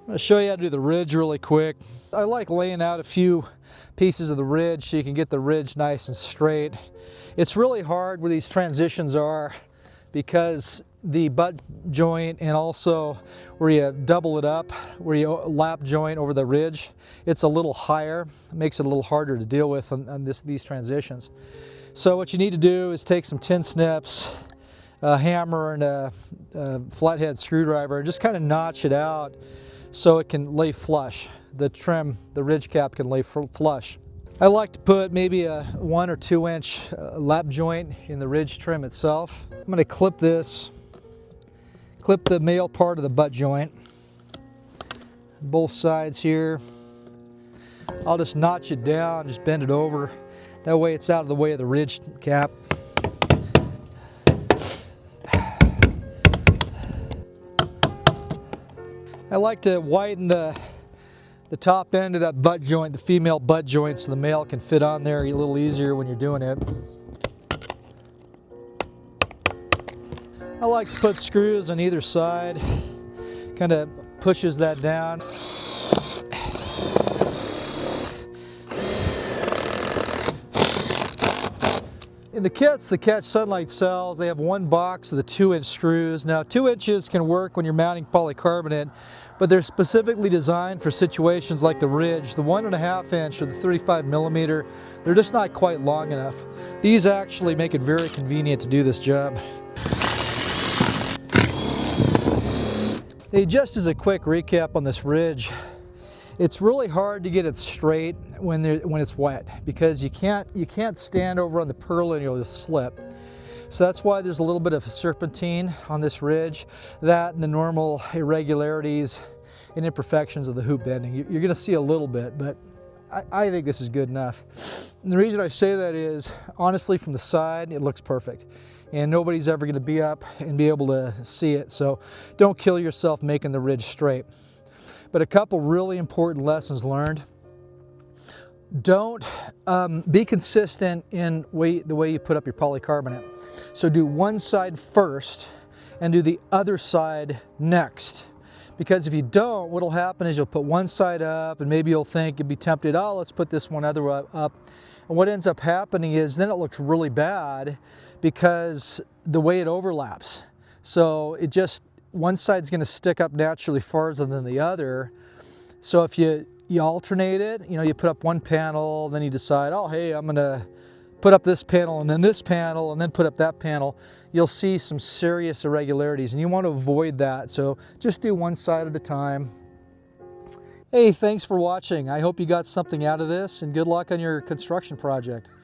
I'm going to show you how to do the ridge really quick. I like laying out a few pieces of the ridge so you can get the ridge nice and straight. It's really hard where these transitions are because the butt joint and also where you double it up, where you lap joint over the ridge, it's a little higher. It makes it a little harder to deal with on these transitions. So what you need to do is take some tin snips, a hammer and a flathead screwdriver and just kind of notch it out so it can lay flush. The trim, the ridge cap can lay flush. I like to put maybe a 1 or 2 inch lap joint in the ridge trim itself. I'm going to clip this, clip the male part of the butt joint, both sides here. I'll just notch it down, just bend it over. That way it's out of the way of the ridge cap. I like to widen the top end of that butt joint, the female butt joint, so the male can fit on there a little easier when you're doing it. I like to put screws on either side, kind of pushes that down. In the kits the CatchSunlight sells, they have one box of the 2-inch screws. Now 2 inches can work when you're mounting polycarbonate, but they're specifically designed for situations like the ridge. The 1.5 inch or the 35 millimeter, they're just not quite long enough. These actually make it very convenient to do this job. Hey, just as a quick recap on this ridge, it's really hard to get it straight when it's wet because you can't stand over on the purlin, you'll just slip. So that's why there's a little bit of serpentine on this ridge, that and the normal irregularities and imperfections of the hoop bending. You're going to see a little bit, but I think this is good enough. And the reason I say that is, honestly, from the side, it looks perfect. And nobody's ever going to be up and be able to see it. So don't kill yourself making the ridge straight. But a couple really important lessons learned. Don't be consistent in the way you put up your polycarbonate. So do one side first and do the other side next. Because if you don't, what'll happen is you'll put one side up and maybe you'll think, you'll be tempted, oh, let's put this one other up. And what ends up happening is then it looks really bad because the way it overlaps. So it just, one side's going to stick up naturally farther than the other. So if you alternate it, you put up one panel, then you decide, oh, hey, I'm going to put up this panel and then this panel and then put up that panel, you'll see some serious irregularities and you want to avoid that. So just do one side at a time. Hey, thanks for watching. I hope you got something out of this and good luck on your construction project.